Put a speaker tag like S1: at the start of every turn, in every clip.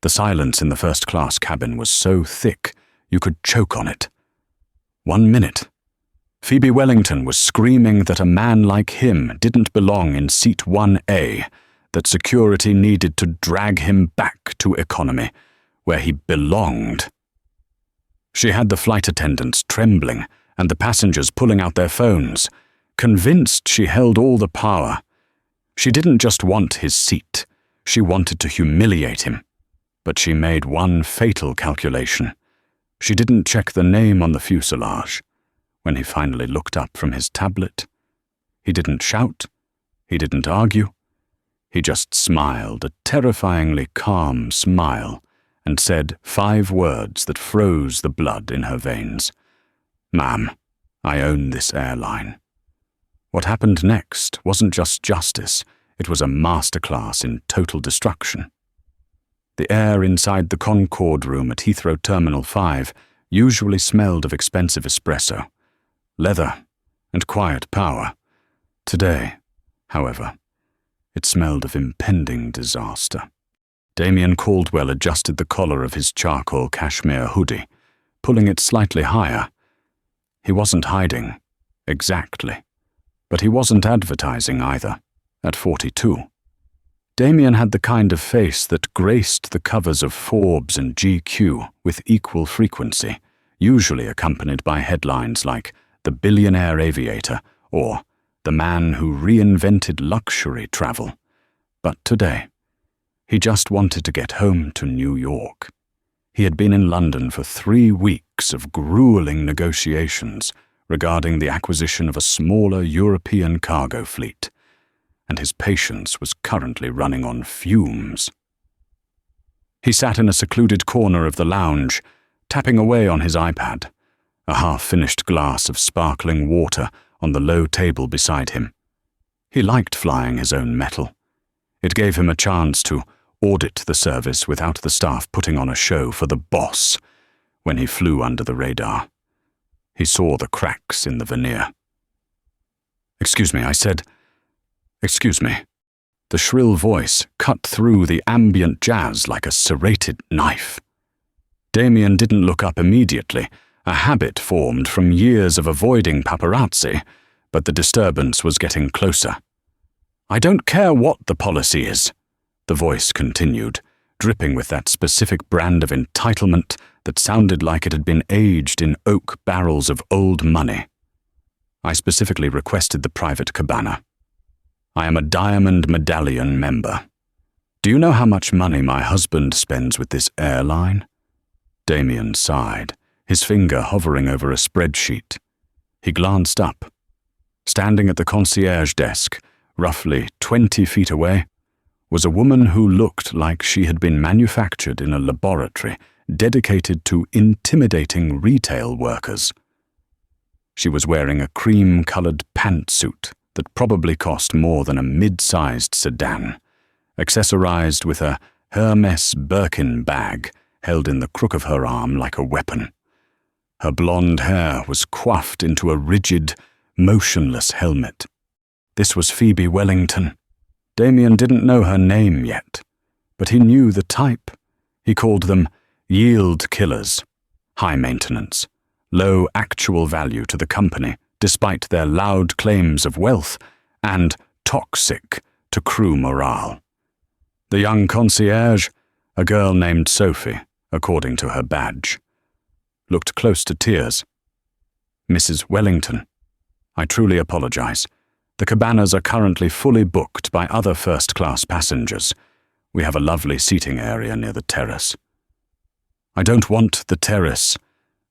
S1: The silence in the first-class cabin was so thick you could choke on it. 1 minute. Phoebe Wellington was screaming that a man like him didn't belong in seat 1A, that security needed to drag him back to economy, where he belonged. She had the flight attendants trembling and the passengers pulling out their phones, convinced she held all the power. She didn't just want his seat, she wanted to humiliate him. But she made one fatal calculation. She didn't check the name on the fuselage. When he finally looked up from his tablet, he didn't shout, he didn't argue. He just smiled, a terrifyingly calm smile, and said 5 words that froze the blood in her veins. "Ma'am, I own this airline." What happened next wasn't just justice, it was a masterclass in total destruction. The air inside the Concorde room at Heathrow Terminal 5 usually smelled of expensive espresso, leather, and quiet power. Today, however, it smelled of impending disaster. Damien Caldwell adjusted the collar of his charcoal cashmere hoodie, pulling it slightly higher. He wasn't hiding, exactly, but he wasn't advertising either, at 42. Damien had the kind of face that graced the covers of Forbes and GQ with equal frequency, usually accompanied by headlines like "The Billionaire Aviator" or "The Man Who Reinvented Luxury Travel." But today, he just wanted to get home to New York. He had been in London for 3 weeks of grueling negotiations regarding the acquisition of a smaller European cargo fleet, and his patience was currently running on fumes. He sat in a secluded corner of the lounge, tapping away on his iPad, a half-finished glass of sparkling water on the low table beside him. He liked flying his own metal. It gave him a chance to audit the service without the staff putting on a show for the boss when he flew under the radar. He saw the cracks in the veneer. "Excuse me," I said. "Excuse me." The shrill voice cut through the ambient jazz like a serrated knife. Damien didn't look up immediately, a habit formed from years of avoiding paparazzi, but the disturbance was getting closer. "I don't care what the policy is," the voice continued, dripping with that specific brand of entitlement that sounded like it had been aged in oak barrels of old money. "I specifically requested the private cabana. I am a Diamond Medallion member. Do you know how much money my husband spends with this airline?" Damien sighed, his finger hovering over a spreadsheet. He glanced up. Standing at the concierge desk, roughly 20 feet away, was a woman who looked like she had been manufactured in a laboratory dedicated to intimidating retail workers. She was wearing a cream-colored pantsuit that probably cost more than a mid-sized sedan, accessorized with a Hermes Birkin bag held in the crook of her arm like a weapon. Her blonde hair was coiffed into a rigid, motionless helmet. This was Phoebe Wellington. Damien didn't know her name yet, but he knew the type. He called them yield killers, high maintenance, low actual value to the company, despite their loud claims of wealth, and toxic to crew morale. The young concierge, a girl named Sophie, according to her badge, looked close to tears. "Mrs. Wellington, I truly apologize. The cabanas are currently fully booked by other first-class passengers. We have a lovely seating area near the terrace." "I don't want the terrace,"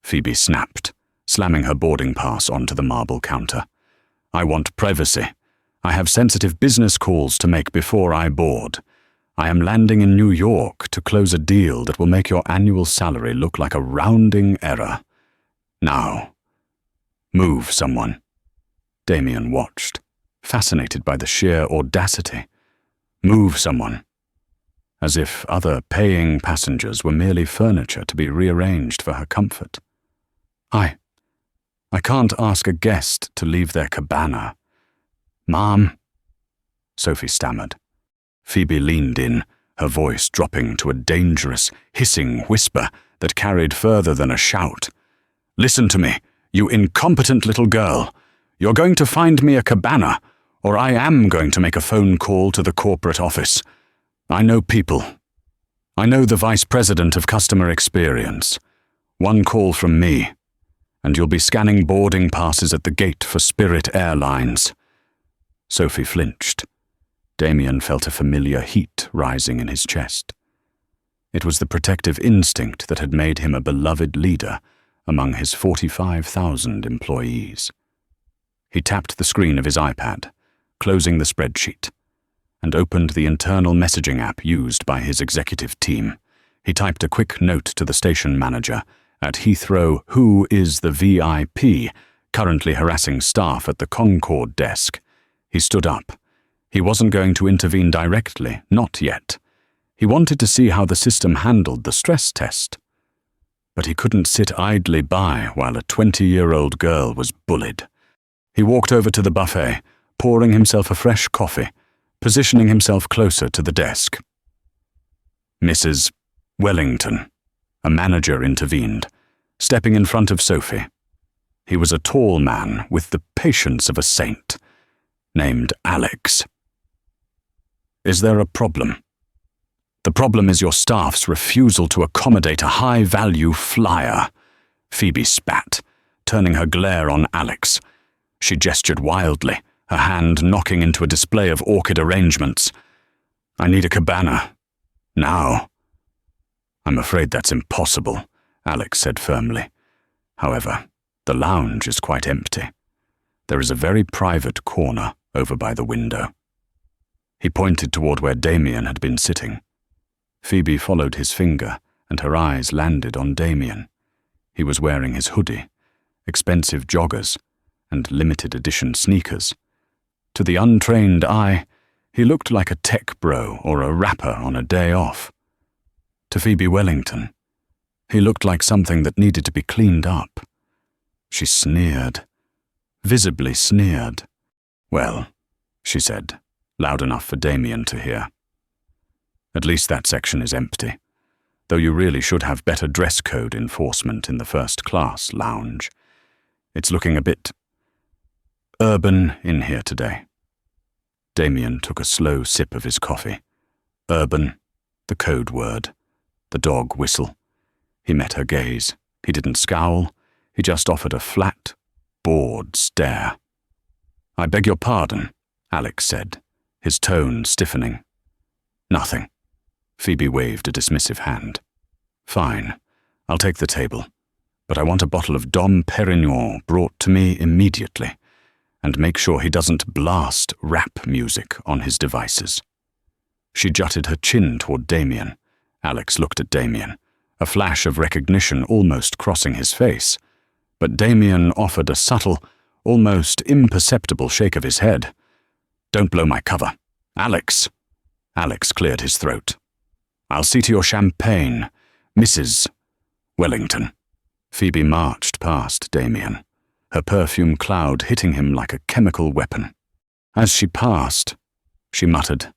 S1: Phoebe snapped, slamming her boarding pass onto the marble counter. "I want privacy. I have sensitive business calls to make before I board. I am landing in New York to close a deal that will make your annual salary look like a rounding error. Now, move, someone." Damien watched, fascinated by the sheer audacity. Move, someone. As if other paying passengers were merely furniture to be rearranged for her comfort. I can't ask a guest to leave their cabana." "Ma'am," Sophie stammered. Phoebe leaned in, her voice dropping to a dangerous, hissing whisper that carried further than a shout. "Listen to me, you incompetent little girl. You're going to find me a cabana, or I am going to make a phone call to the corporate office. I know people. I know the Vice President of Customer Experience. One call from me, and you'll be scanning boarding passes at the gate for Spirit Airlines." Sophie flinched. Damien felt a familiar heat rising in his chest. It was the protective instinct that had made him a beloved leader among his 45,000 employees. He tapped the screen of his iPad, closing the spreadsheet, and opened the internal messaging app used by his executive team. He typed a quick note to the station manager at Heathrow, who is the VIP, currently harassing staff at the Concorde desk. He stood up. He wasn't going to intervene directly, not yet. He wanted to see how the system handled the stress test. But he couldn't sit idly by while a 20-year-old girl was bullied. He walked over to the buffet, pouring himself a fresh coffee, positioning himself closer to the desk. "Mrs. Wellington," a manager intervened, stepping in front of Sophie. He was a tall man with the patience of a saint, named Alex. "Is there a problem?" "The problem is your staff's refusal to accommodate a high-value flyer," Phoebe spat, turning her glare on Alex. She gestured wildly, her hand knocking into a display of orchid arrangements. "I need a cabana. Now." "I'm afraid that's impossible," Alex said firmly. "However, the lounge is quite empty. There is a very private corner over by the window." He pointed toward where Damien had been sitting. Phoebe followed his finger, and her eyes landed on Damien. He was wearing his hoodie, expensive joggers, and limited-edition sneakers. To the untrained eye, he looked like a tech bro or a rapper on a day off. To Phoebe Wellington, he looked like something that needed to be cleaned up. She sneered, visibly sneered. "Well," she said, loud enough for Damien to hear. "At least that section is empty, though you really should have better dress code enforcement in the first-class lounge. It's looking a bit urban in here today." Damien took a slow sip of his coffee. Urban, the code word, the dog whistle. He met her gaze. He didn't scowl. He just offered a flat, bored stare. "I beg your pardon," Alex said, his tone stiffening. "Nothing." Phoebe waved a dismissive hand. "Fine, I'll take the table, but I want a bottle of Dom Perignon brought to me immediately, and make sure he doesn't blast rap music on his devices." She jutted her chin toward Damien. Alex looked at Damien, a flash of recognition almost crossing his face, but Damien offered a subtle, almost imperceptible shake of his head. "Don't blow my cover. Alex!" Alex cleared his throat. "I'll see to your champagne, Mrs. Wellington." Phoebe marched past Damien, her perfume cloud hitting him like a chemical weapon. As she passed, she muttered,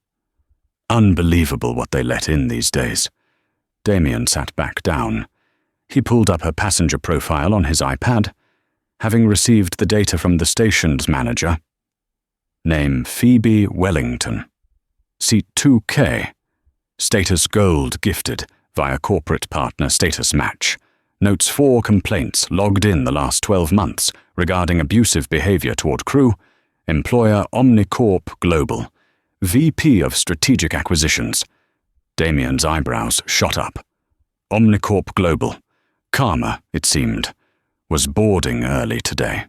S1: "Unbelievable what they let in these days." Damien sat back down. He pulled up her passenger profile on his iPad. Having received the data from the station's manager, name Phoebe Wellington. Seat 2K. Status Gold gifted via corporate partner status match. Notes 4 complaints logged in the last 12 months regarding abusive behavior toward crew. Employer Omnicorp Global. VP of Strategic Acquisitions. Damien's eyebrows shot up. Omnicorp Global. Karma, it seemed, was boarding early today.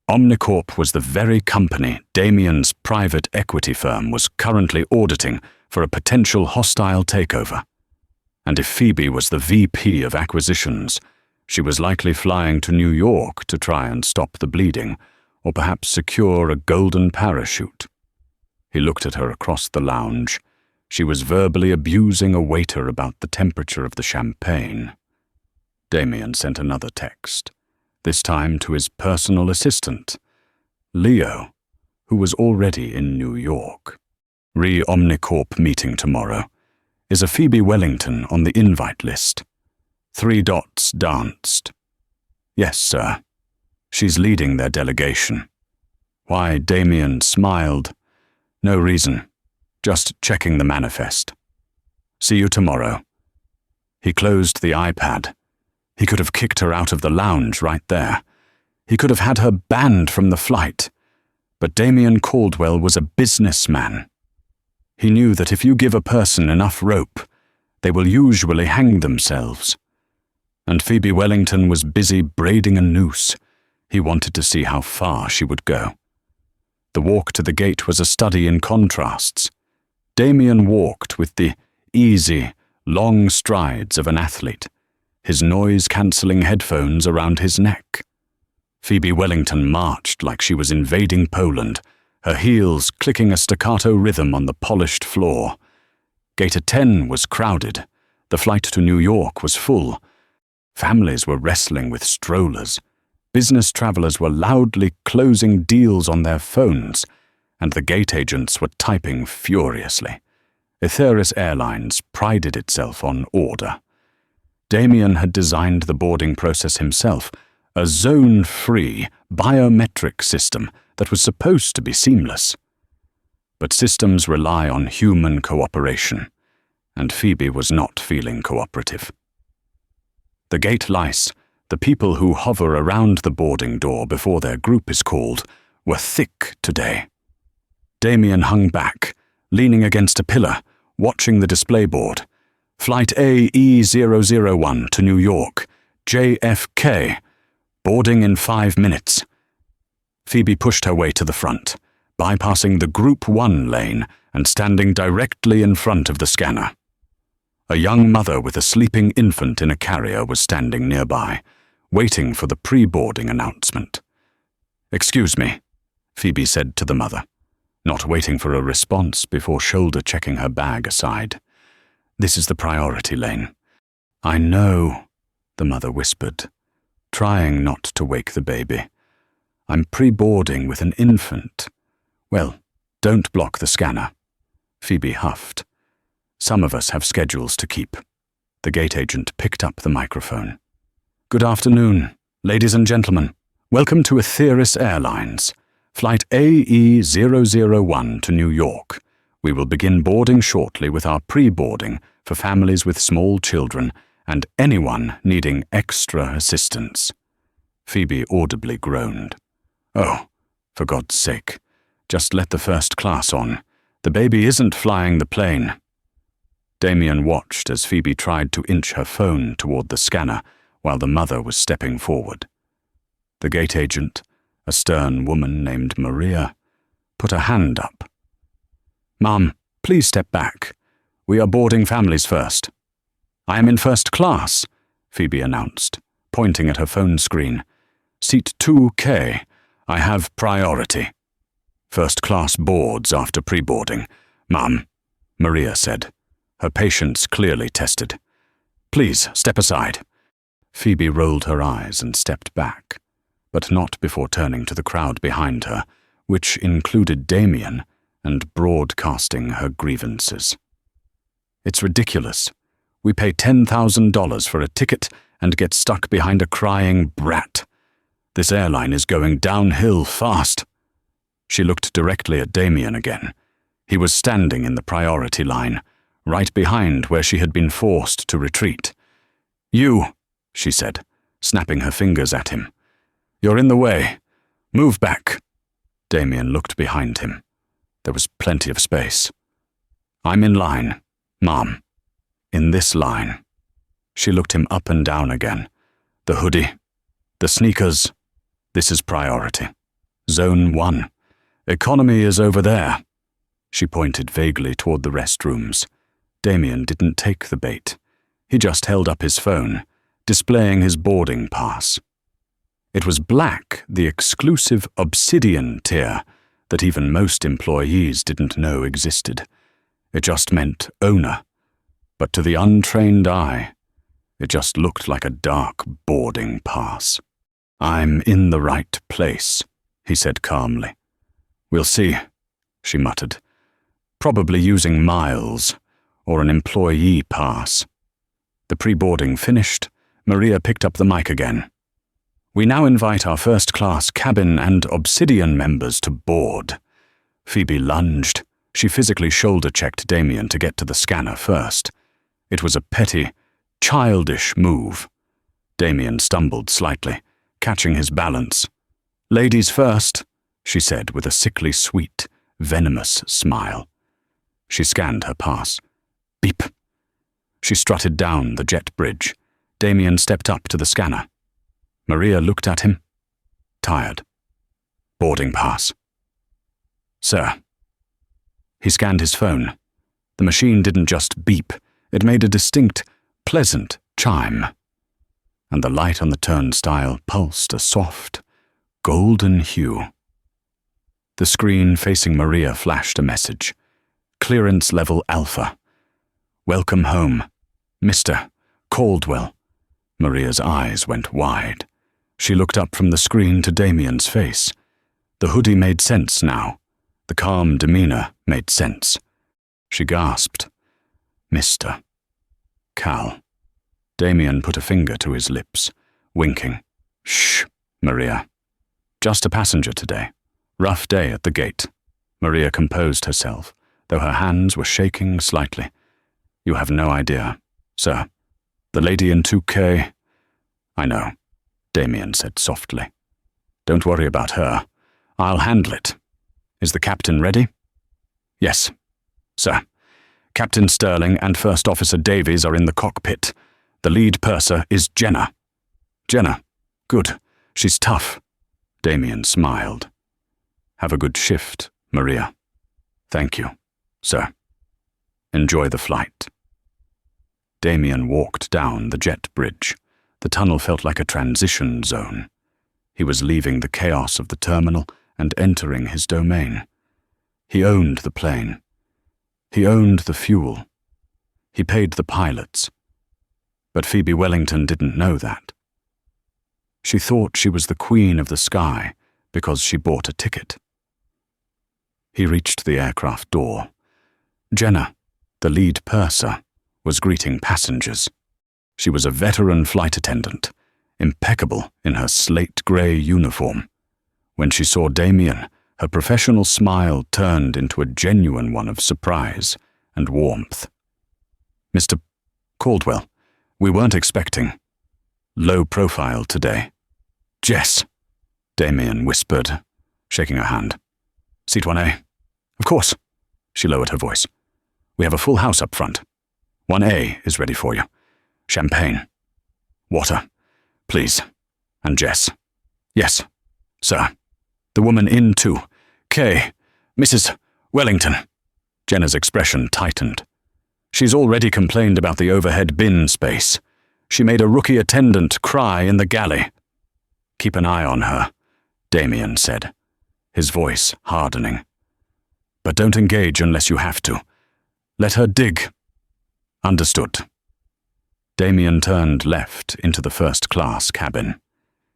S1: Omnicorp was the very company Damien's private equity firm was currently auditing for a potential hostile takeover. And if Phoebe was the VP of Acquisitions, she was likely flying to New York to try and stop the bleeding, or perhaps secure a golden parachute. He looked at her across the lounge. She was verbally abusing a waiter about the temperature of the champagne. Damien sent another text, this time to his personal assistant, Leo, who was already in New York. Omnicorp meeting tomorrow. Is a Phoebe Wellington on the invite list? 3 dots danced. Yes, sir. She's leading their delegation. Why, Damien smiled. No reason. Just checking the manifest. See you tomorrow. He closed the iPad. He could have kicked her out of the lounge right there. He could have had her banned from the flight. But Damien Caldwell was a businessman. He knew that if you give a person enough rope, they will usually hang themselves. And Phoebe Wellington was busy braiding a noose. He wanted to see how far she would go. The walk to the gate was a study in contrasts. Damien walked with the easy, long strides of an athlete, his noise-cancelling headphones around his neck. Phoebe Wellington marched like she was invading Poland, her heels clicking a staccato rhythm on the polished floor. Gate 10 was crowded. The flight to New York was full. Families were wrestling with strollers. Business travelers were loudly closing deals on their phones, and the gate agents were typing furiously. Airlines prided itself on order. Damien had designed the boarding process himself, a zone-free, biometric system that was supposed to be seamless. But systems rely on human cooperation, and Phoebe was not feeling cooperative. The gate lice, the people who hover around the boarding door before their group is called, were thick today. Damien hung back, leaning against a pillar, watching the display board. Flight AE001 to New York, JFK, boarding in 5 minutes. Phoebe pushed her way to the front, bypassing the Group 1 lane and standing directly in front of the scanner. A young mother with a sleeping infant in a carrier was standing nearby, waiting for the pre-boarding announcement. "Excuse me," Phoebe said to the mother, not waiting for a response before shoulder-checking her bag aside. "This is the priority lane." "I know," the mother whispered, trying not to wake the baby. "I'm pre-boarding with an infant." "Well, don't block the scanner." Phoebe huffed. "Some of us have schedules to keep." The gate agent picked up the microphone. "Good afternoon, ladies and gentlemen. Welcome to Airlines. Flight AE001 to New York. We will begin boarding shortly with our pre-boarding for families with small children and anyone needing extra assistance." Phoebe audibly groaned. "Oh, for God's sake, just let the first class on. The baby isn't flying the plane." Damien watched as Phoebe tried to inch her phone toward the scanner while the mother was stepping forward. The gate agent, a stern woman named Maria, put her hand up. "Ma'am, please step back. We are boarding families first." "I am in first class," Phoebe announced, pointing at her phone screen. "Seat 2K. I have priority." "First class boards after pre-boarding, ma'am," Maria said, her patience clearly tested. "Please step aside." Phoebe rolled her eyes and stepped back, but not before turning to the crowd behind her, which included Damien, and broadcasting her grievances. "It's ridiculous. We pay $10,000 for a ticket and get stuck behind a crying brat. This airline is going downhill fast." She looked directly at Damien again. He was standing in the priority line, right behind where she had been forced to retreat. "You," she said, snapping her fingers at him. "You're in the way. Move back." Damien looked behind him. There was plenty of space. "I'm in line, ma'am. In this line." She looked him up and down again. "The hoodie. The sneakers. This is priority. Zone 1. Economy is over there." She pointed vaguely toward the restrooms. Damien didn't take the bait. He just held up his phone, displaying his boarding pass. It was black, the exclusive obsidian tier that even most employees didn't know existed. It just meant owner. But to the untrained eye, it just looked like a dark boarding pass. "I'm in the right place," he said calmly. "We'll see," she muttered. "Probably using miles, or an employee pass. The pre-boarding finished, Maria picked up the mic again. "We now invite our first-class cabin and Obsidian members to board." Phoebe lunged. She physically shoulder-checked Damien to get to the scanner first. It was a petty, childish move. Damien stumbled slightly, catching his balance. "Ladies first," she said with a sickly sweet, venomous smile. She scanned her pass. Beep. She strutted down the jet bridge. Damien stepped up to the scanner. Maria looked at him. Tired. "Boarding pass." "Sir." He scanned his phone. The machine didn't just beep, it made a distinct, pleasant chime. And the light on the turnstile pulsed a soft, golden hue. The screen facing Maria flashed a message. "Clearance level Alpha. Welcome home, Mr. Caldwell." Maria's eyes went wide. She looked up from the screen to Damien's face. The hoodie made sense now. The calm demeanor made sense. She gasped. "Mr. Cal." Damien put a finger to his lips, winking. "Shh, Maria. Just a passenger today. Rough day at the gate." Maria composed herself, though her hands were shaking slightly. "You have no idea, sir. The lady in 2K... "I know," Damien said softly. "Don't worry about her. I'll handle it. Is the captain ready?" "Yes, sir. Captain Sterling and First Officer Davies are in the cockpit. The lead purser is Jenna." "Jenna? Good. She's tough." Damien smiled. "Have a good shift, Maria." "Thank you, sir. Enjoy the flight." Damien walked down the jet bridge. The tunnel felt like a transition zone. He was leaving the chaos of the terminal and entering his domain. He owned the plane. He owned the fuel. He paid the pilots. But Phoebe Wellington didn't know that. She thought she was the queen of the sky because she bought a ticket. He reached the aircraft door. Jenna, the lead purser, was greeting passengers. She was a veteran flight attendant, impeccable in her slate-grey uniform. When she saw Damien, her professional smile turned into a genuine one of surprise and warmth. "Mr. Caldwell, we weren't expecting. Low profile today." "Jess," Damien whispered, shaking her hand. "Seat 1A." "Of course." She lowered her voice. "We have a full house up front. 1A is ready for you. Champagne. Water, please. And Jess." "Yes, sir." "The woman in 2K, Mrs. Wellington." Jenna's expression tightened. "She's already complained about the overhead bin space. She made a rookie attendant cry in the galley." "Keep an eye on her," Damien said, his voice hardening. "But don't engage unless you have to. Let her dig." "Understood." Damien turned left into the first-class cabin.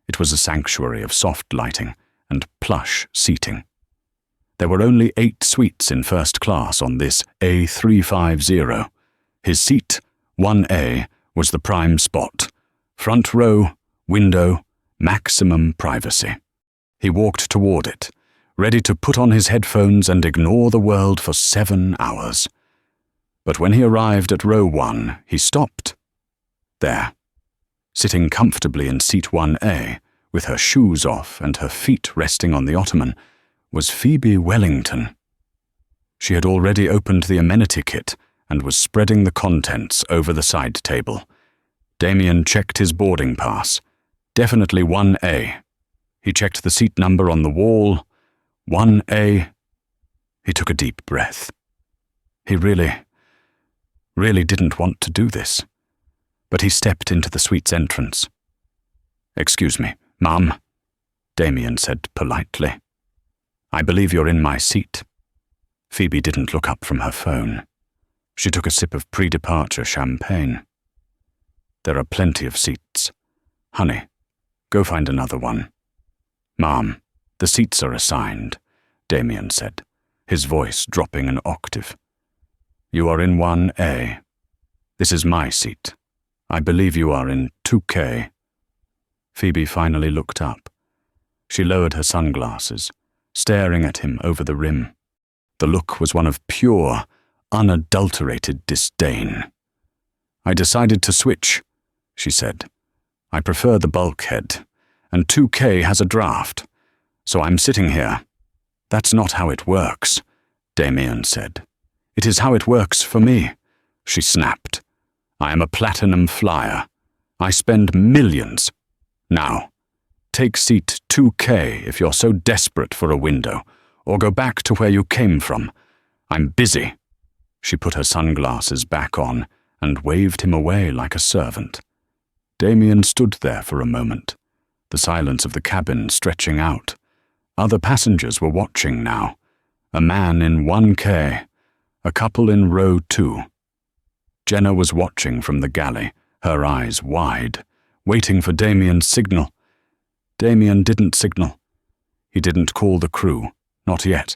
S1: It was a sanctuary of soft lighting and plush seating. There were only 8 suites in first class on this A350. His seat, 1A, was the prime spot. Front row, window, maximum privacy. He walked toward it, ready to put on his headphones and ignore the world for 7 hours. But when he arrived at row 1, he stopped. There, sitting comfortably in seat 1A, with her shoes off and her feet resting on the ottoman, was Phoebe Wellington. She had already opened the amenity kit and was spreading the contents over the side table. Damien checked his boarding pass. Definitely 1A. He checked the seat number on the wall. 1A. He took a deep breath. He really didn't want to do this. But he stepped into the suite's entrance. "Excuse me, Mum," Damien said politely. "I believe you're in my seat." Phoebe didn't look up from her phone. She took a sip of pre-departure champagne. "There are plenty of seats. Honey, go find another one." "Mom, the seats are assigned," Damien said, his voice dropping an octave. You are in 1A. This is my seat. I believe you are in 2K. Phoebe finally looked up. She lowered her sunglasses, staring at him over the rim. The look was one of pure, unadulterated disdain. I decided to switch, she said. I prefer the bulkhead, and 2K has a draft, so I'm sitting here. That's not how it works, Damien said. It is how it works for me, she snapped. I am a platinum flyer. I spend millions. Now, take seat 2K if you're so desperate for a window, or go back to where you came from. I'm busy. She put her sunglasses back on and waved him away like a servant. Damien stood there for a moment, the silence of the cabin stretching out. Other passengers were watching now. A man in 1K, a couple in row 2. Jenna was watching from the galley, her eyes wide, waiting for Damien's signal. Damien didn't signal. He didn't call the crew, not yet.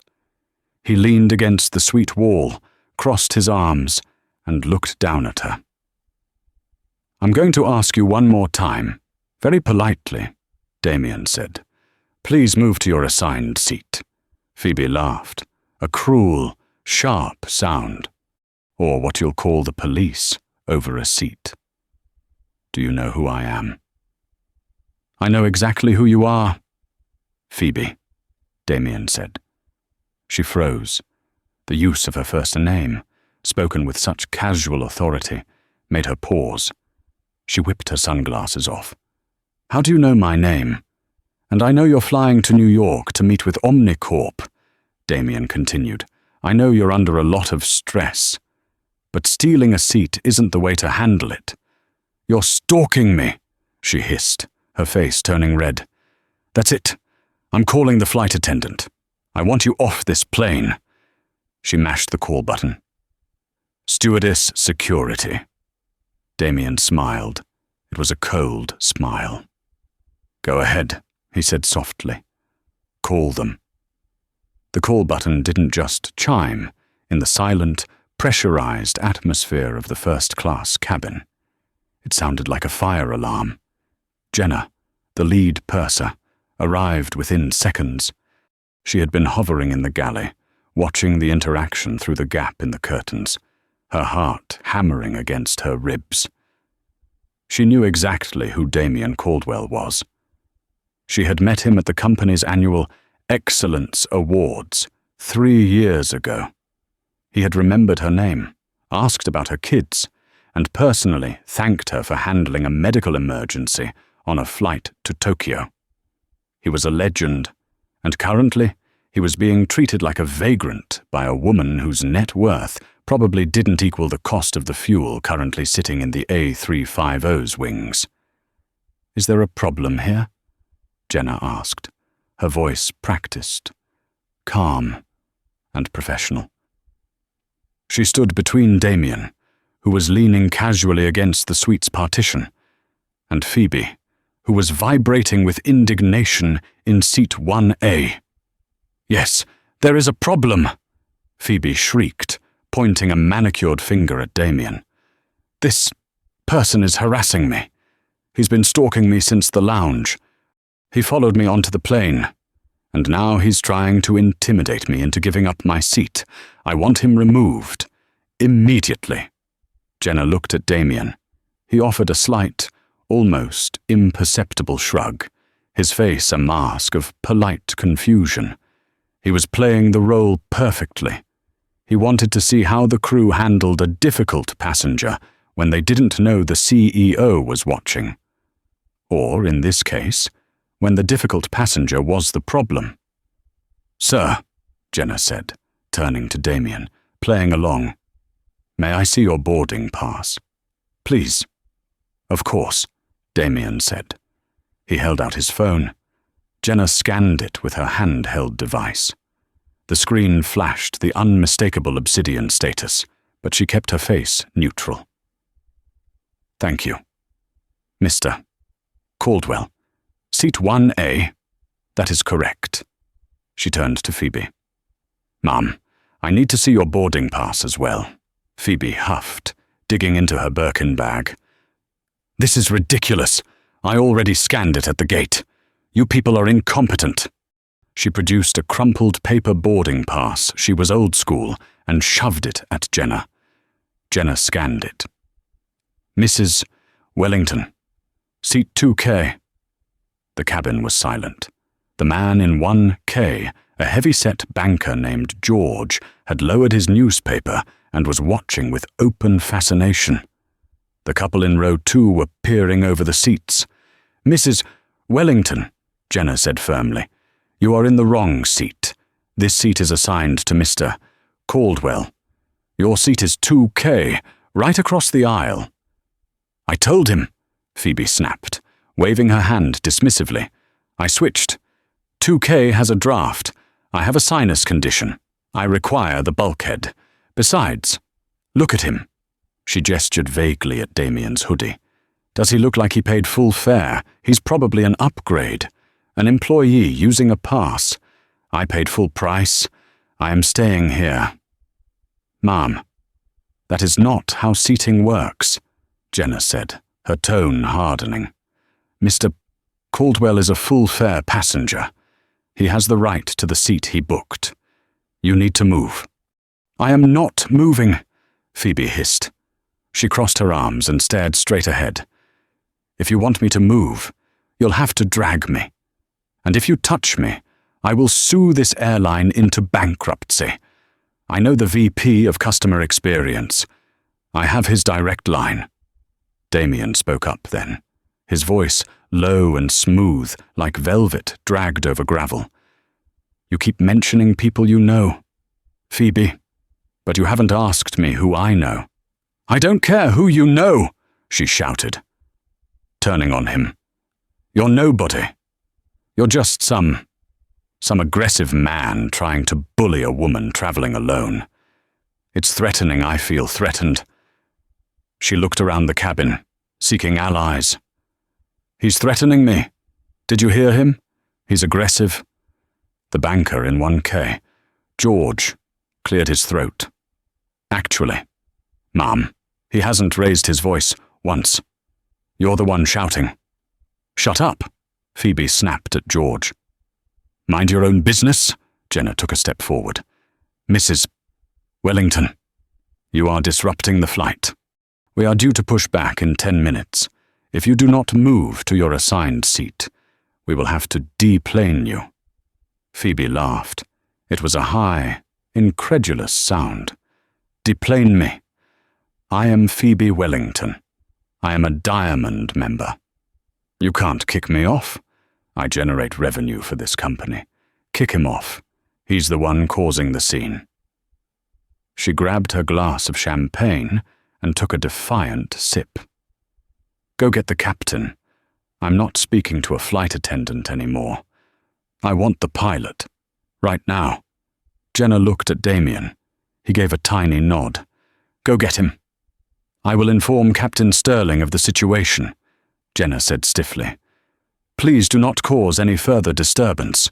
S1: He leaned against the suite wall, crossed his arms, and looked down at her. I'm going to ask you one more time, very politely, Damien said. Please move to your assigned seat. Phoebe laughed, a cruel, sharp sound, or what you'll call the police over a seat. Do you know who I am? I know exactly who you are, Phoebe, Damien said. She froze. The use of her first name, spoken with such casual authority, made her pause. She whipped her sunglasses off. How do you know my name? And I know you're flying to New York to meet with Omnicorp, Damien continued. I know you're under a lot of stress. But stealing a seat isn't the way to handle it. You're stalking me, she hissed, her face turning red. That's it. I'm calling the flight attendant. I want you off this plane. She mashed the call button. Stewardess security. Damien smiled. It was a cold smile. Go ahead, he said softly. Call them. The call button didn't just chime in the silent, pressurized atmosphere of the first-class cabin. It sounded like a fire alarm. Jenna, the lead purser, arrived within seconds. She had been hovering in the galley, watching the interaction through the gap in the curtains, her heart hammering against her ribs. She knew exactly who Damien Caldwell was. She had met him at the company's annual Excellence Awards 3 years ago. He had remembered her name, asked about her kids, and personally thanked her for handling a medical emergency on a flight to Tokyo. He was a legend, and currently he was being treated like a vagrant by a woman whose net worth probably didn't equal the cost of the fuel currently sitting in the A350's wings. Is there a problem here? Jenna asked, her voice practiced, calm and professional. She stood between Damien, who was leaning casually against the suite's partition, and Phoebe, who was vibrating with indignation in seat 1A. Yes, there is a problem, Phoebe shrieked, pointing a manicured finger at Damien. This person is harassing me. He's been stalking me since the lounge. He followed me onto the plane, and now he's trying to intimidate me into giving up my seat. I want him removed. Immediately. Jenna looked at Damien. He offered a slight, almost imperceptible shrug, his face a mask of polite confusion. He was playing the role perfectly. He wanted to see how the crew handled a difficult passenger when they didn't know the CEO was watching. Or, in this case, when the difficult passenger was the problem. Sir, Jenna said, turning to Damien, playing along. May I see your boarding pass? Please. Of course, Damien said. He held out his phone. Jenna scanned it with her handheld device. The screen flashed the unmistakable obsidian status, but she kept her face neutral. Thank you. Mr. Caldwell. Seat 1A. That is correct. She turned to Phoebe. Ma'am, I need to see your boarding pass as well. Phoebe huffed, digging into her Birkin bag. "This is ridiculous. I already scanned it at the gate. You people are incompetent." She produced a crumpled paper boarding pass. She was old school, and shoved it at Jenna. Jenna scanned it. "Mrs. Wellington, seat 2K. The cabin was silent. The man in 1K, a heavy-set banker named George, had lowered his newspaper and was watching with open fascination. The couple in row 2 were peering over the seats. "Mrs. Wellington," Jenna said firmly, "you are in the wrong seat. This seat is assigned to Mr. Caldwell. Your seat is 2K, right across the aisle." "I told him," Phoebe snapped, waving her hand dismissively. "I switched. 2K has a draft. I have a sinus condition. I require the bulkhead. Besides, look at him." She gestured vaguely at Damien's hoodie. "Does he look like he paid full fare? He's probably an upgrade. An employee using a pass. I paid full price. I am staying here." "Ma'am, that is not how seating works," Jenna said, her tone hardening. "Mr. Caldwell is a full-fare passenger. He has the right to the seat he booked. You need to move." "I am not moving," Phoebe hissed. She crossed her arms and stared straight ahead. "If you want me to move, you'll have to drag me. And if you touch me, I will sue this airline into bankruptcy. I know the VP of Customer Experience. I have his direct line." Damien spoke up then, his voice low and smooth like velvet dragged over gravel. "You keep mentioning people you know, Phoebe, but you haven't asked me who I know." "I don't care who you know," she shouted, turning on him. "You're nobody. You're just some aggressive man trying to bully a woman traveling alone. It's threatening. I feel threatened." She looked around the cabin, seeking allies. "He's threatening me. Did you hear him? He's aggressive." The banker in 1K, George, cleared his throat. "Actually, ma'am, he hasn't raised his voice once. You're the one shouting." "Shut up," Phoebe snapped at George. "Mind your own business," Jenna took a step forward. "Mrs. Wellington, you are disrupting the flight. We are due to push back in 10 minutes. If you do not move to your assigned seat, we will have to deplane you." Phoebe laughed. It was a high, incredulous sound. "Deplane me. I am Phoebe Wellington. I am a Diamond member. You can't kick me off. I generate revenue for this company. Kick him off. He's the one causing the scene." She grabbed her glass of champagne and took a defiant sip. "Go get the captain. I'm not speaking to a flight attendant anymore. I want the pilot. Right now." Jenna looked at Damien. He gave a tiny nod. "Go get him." "I will inform Captain Sterling of the situation," Jenna said stiffly. "Please do not cause any further disturbance."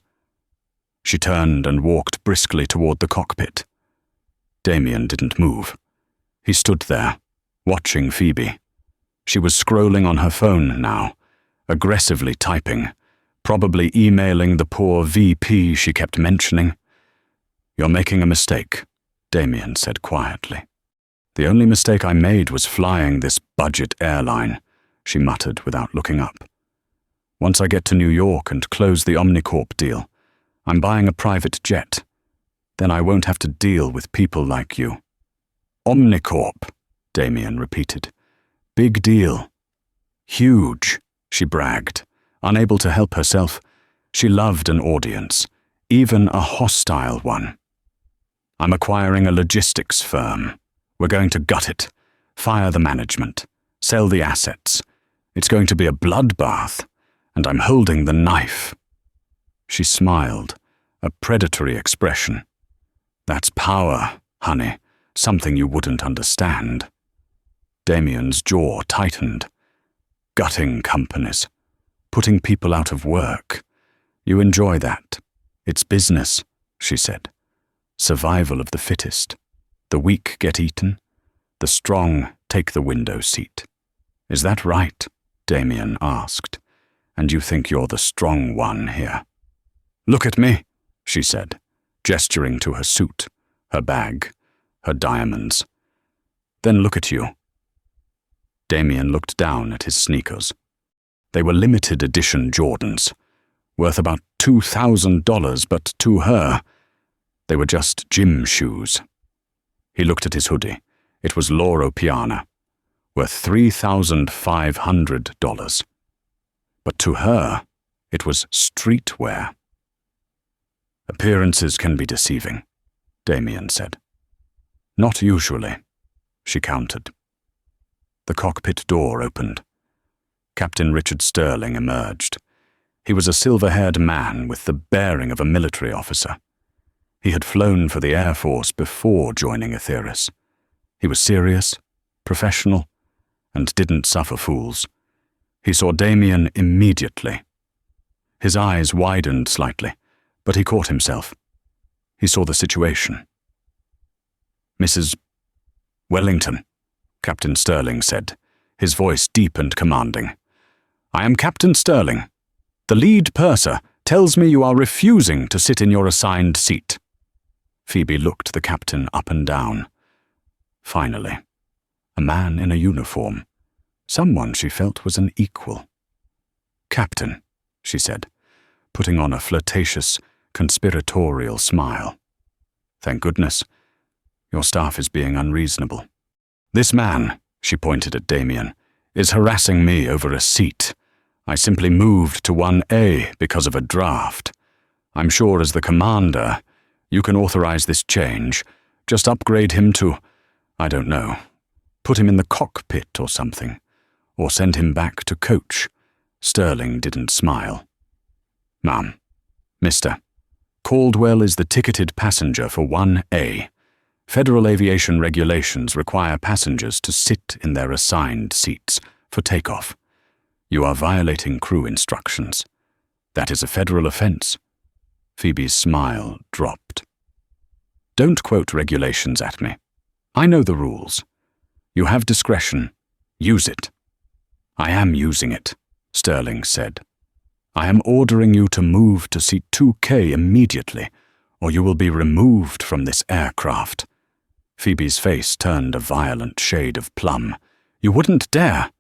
S1: She turned and walked briskly toward the cockpit. Damien didn't move. He stood there, watching Phoebe. She was scrolling on her phone now, aggressively typing, probably emailing the poor VP she kept mentioning. "You're making a mistake," Damien said quietly. "The only mistake I made was flying this budget airline," she muttered without looking up. "Once I get to New York and close the Omnicorp deal, I'm buying a private jet. Then I won't have to deal with people like you." "Omnicorp," Damien repeated. "Big deal. Huge," she bragged. Unable to help herself, she loved an audience, even a hostile one. "I'm acquiring a logistics firm. We're going to gut it, fire the management, sell the assets. It's going to be a bloodbath, and I'm holding the knife." She smiled, a predatory expression. "That's power, honey, something you wouldn't understand." Damien's jaw tightened. "Gutting companies, putting people out of work. You enjoy that. It's business," she said. "Survival of the fittest. The weak get eaten. The strong take the window seat. Is that right? Damien asked. And you think you're the strong one here? Look at me, she said, gesturing to her suit, her bag, her diamonds. Then look at you. Damien looked down at his sneakers. They were limited edition Jordans, worth about $2,000, but to her, they were just gym shoes. He looked at his hoodie. It was Loro Piana, worth $3,500. But to her, it was streetwear. Appearances can be deceiving, Damien said. Not usually, she countered. The cockpit door opened. Captain Richard Sterling emerged. He was a silver-haired man with the bearing of a military officer. He had flown for the Air Force before joining Aetheris. He was serious, professional, and didn't suffer fools. He saw Damien immediately. His eyes widened slightly, but he caught himself. He saw the situation. Mrs. Wellington, Captain Sterling said, his voice deep and commanding. I am Captain Sterling. The lead purser tells me you are refusing to sit in your assigned seat. Phoebe looked the captain up and down. Finally, a man in a uniform. Someone she felt was an equal. Captain, she said, putting on a flirtatious, conspiratorial smile. Thank goodness. Your staff is being unreasonable. This man, she pointed at Damien, is harassing me over a seat. I simply moved to 1A because of a draft. I'm sure as the commander, you can authorize this change. Just upgrade him to, I don't know, put him in the cockpit or something, or send him back to coach. Sterling didn't smile. Ma'am, Mr. Caldwell is the ticketed passenger for 1A. Federal aviation regulations require passengers to sit in their assigned seats for takeoff. You are violating crew instructions. That is a federal offense. Phoebe's smile dropped. Don't quote regulations at me. I know the rules. You have discretion. Use it. I am using it, Sterling said. I am ordering you to move to seat 2K immediately, or you will be removed from this aircraft. Phoebe's face turned a violent shade of plum. You wouldn't dare.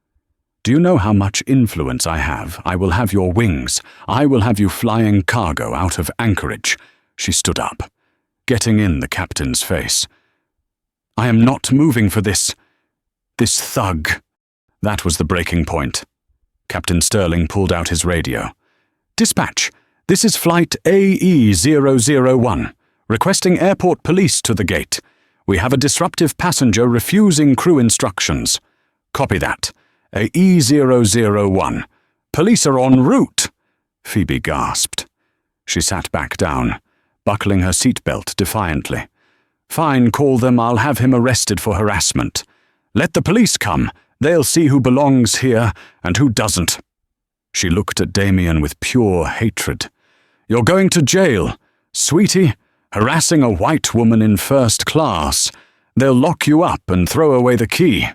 S1: Do you know how much influence I have? I will have your wings. I will have you flying cargo out of Anchorage. She stood up, getting in the captain's face. I am not moving for this thug. That was the breaking point. Captain Sterling pulled out his radio. Dispatch, this is flight AE001, requesting airport police to the gate. We have a disruptive passenger refusing crew instructions. Copy that. AE001. Police are en route. Phoebe gasped. She sat back down, buckling her seatbelt defiantly. Fine, call them. I'll have him arrested for harassment. Let the police come. They'll see who belongs here and who doesn't. She looked at Damien with pure hatred. You're going to jail, sweetie, harassing a white woman in first class. They'll lock you up and throw away the key.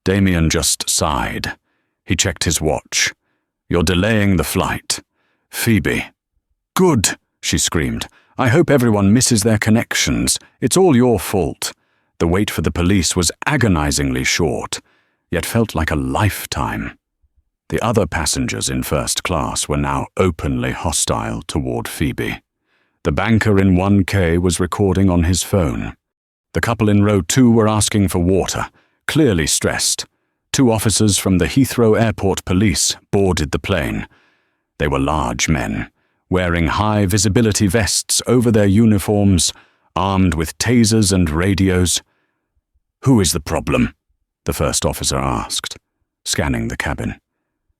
S1: Damien just sighed. He checked his watch. You're delaying the flight. Phoebe. Good, she screamed. I hope everyone misses their connections. It's all your fault. The wait for the police was agonizingly short, yet felt like a lifetime. The other passengers in first class were now openly hostile toward Phoebe. The banker in 1K was recording on his phone. The couple in row 2 were asking for water, clearly stressed. 2 officers from the Heathrow Airport Police boarded the plane. They were large men, wearing high-visibility vests over their uniforms, armed with tasers and radios. Who is the problem? The first officer asked, scanning the cabin.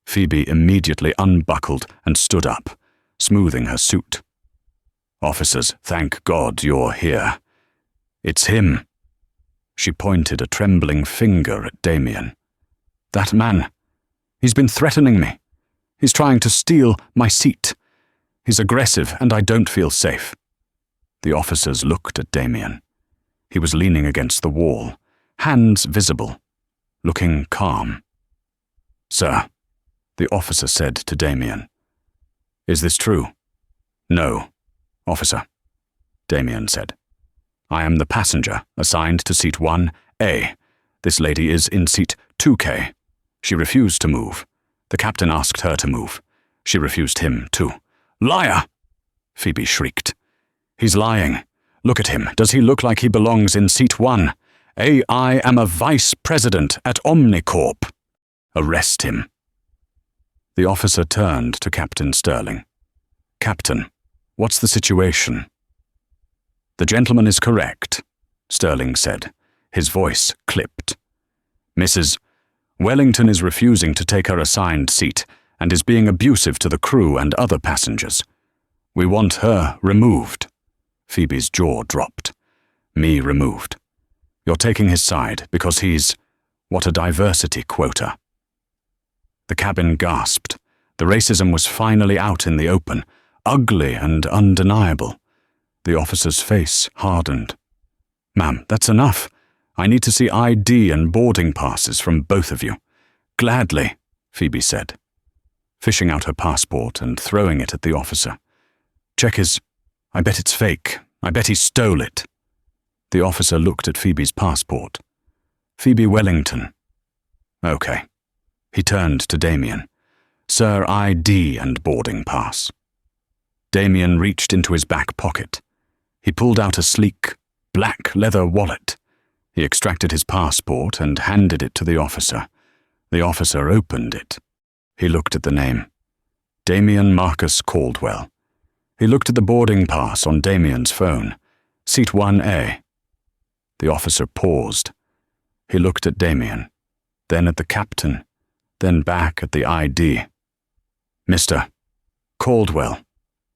S1: Phoebe immediately unbuckled and stood up, smoothing her suit. Officers, thank God you're here. It's him. She pointed a trembling finger at Damien. That man. He's been threatening me. He's trying to steal my seat. He's aggressive and I don't feel safe. The officers looked at Damien. He was leaning against the wall, hands visible, looking calm. "Sir," the officer said to Damien. "Is this true?" "No, officer," Damien said. "I am the passenger assigned to seat 1A. This lady is in seat 2K. She refused to move. The captain asked her to move. She refused him too." "Liar!" Phoebe shrieked. "He's lying. Look at him. Does he look like he belongs in seat 1? I am a vice president at Omnicorp. Arrest him." The officer turned to Captain Sterling. "Captain, what's the situation?" "The gentleman is correct," Sterling said, his voice clipped. "Mrs. Wellington is refusing to take her assigned seat and is being abusive to the crew and other passengers. We want her removed." Phoebe's jaw dropped. "Me removed. You're taking his side because he's... what a diversity quota." The cabin gasped. The racism was finally out in the open, ugly and undeniable. The officer's face hardened. "Ma'am, that's enough. I need to see ID and boarding passes from both of you." "Gladly," Phoebe said, fishing out her passport and throwing it at the officer. "Check his... I bet it's fake. I bet he stole it." The officer looked at Phoebe's passport. "Phoebe Wellington." "Okay." He turned to Damien. "Sir, ID and boarding pass." Damien reached into his back pocket. He pulled out a sleek, black leather wallet. He extracted his passport and handed it to the officer. The officer opened it. He looked at the name. Damien Marcus Caldwell. He looked at the boarding pass on Damien's phone. Seat 1A. The officer paused. He looked at Damien, then at the captain, then back at the ID. "Mr. Caldwell,"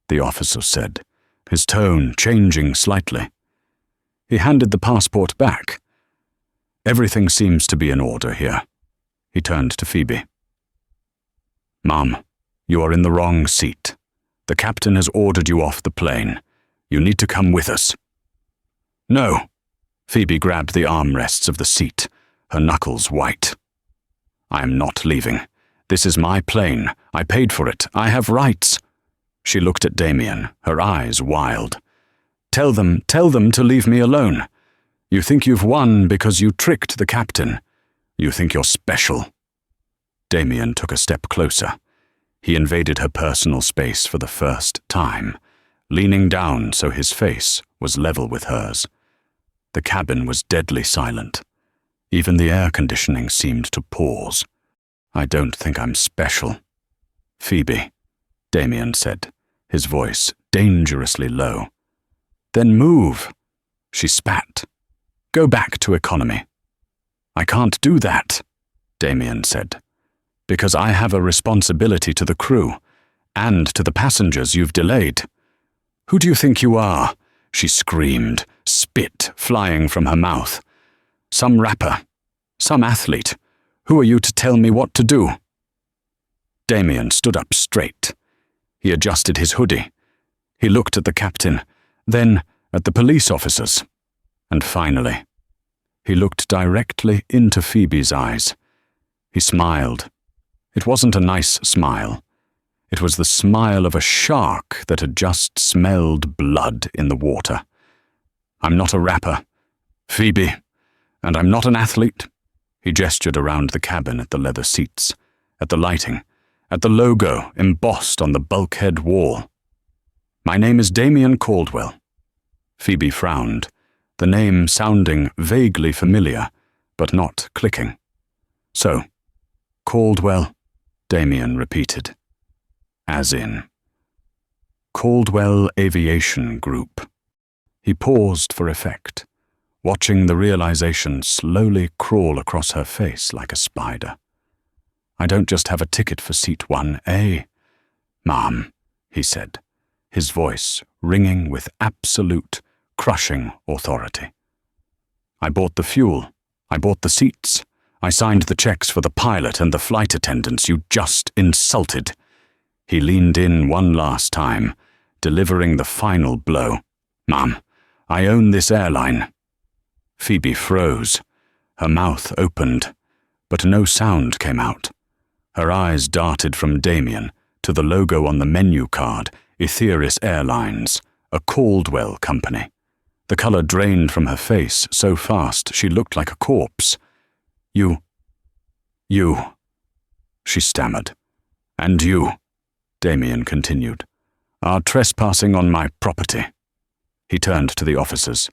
S1: the officer said, his tone changing slightly. He handed the passport back. "Everything seems to be in order here." He turned to Phoebe. "Ma'am, you are in the wrong seat. The captain has ordered you off the plane. You need to come with us." "No." Phoebe grabbed the armrests of the seat, her knuckles white. "I am not leaving. This is my plane. I paid for it. I have rights." She looked at Damien, her eyes wild. Tell them to leave me alone. You think you've won because you tricked the captain. You think you're special." Damien took a step closer. He invaded her personal space for the first time, leaning down so his face was level with hers. The cabin was deadly silent. Even the air conditioning seemed to pause. "I don't think I'm special." "Phoebe," Damien said, his voice dangerously low. "Then move." She spat. "Go back to economy." "I can't do that," Damien said, "because I have a responsibility to the crew and to the passengers you've delayed." "Who do you think you are?" she screamed, spit flying from her mouth. "Some rapper, some athlete. Who are you to tell me what to do?" Damien stood up straight. He adjusted his hoodie. He looked at the captain, then at the police officers, and finally, he looked directly into Phoebe's eyes. He smiled. It wasn't a nice smile. It was the smile of a shark that had just smelled blood in the water. "I'm not a rapper, Phoebe, and I'm not an athlete." He gestured around the cabin at the leather seats, at the lighting, at the logo embossed on the bulkhead wall. "My name is Damien Caldwell." Phoebe frowned, the name sounding vaguely familiar, but not clicking. "So, Caldwell," Damien repeated. As in, Caldwell Aviation Group. He paused for effect, watching the realization slowly crawl across her face like a spider. "I don't just have a ticket for seat 1A, ma'am," he said, his voice ringing with absolute, crushing authority. "I bought the fuel. I bought the seats. I signed the checks for the pilot and the flight attendants you just insulted." He leaned in one last time, delivering the final blow. "Ma'am, I own this airline." Phoebe froze. Her mouth opened, but no sound came out. Her eyes darted from Damien to the logo on the menu card, Airlines, a Caldwell company. The color drained from her face so fast she looked like a corpse. You, she stammered. And you, Damien continued, are trespassing on my property. He turned to the officers.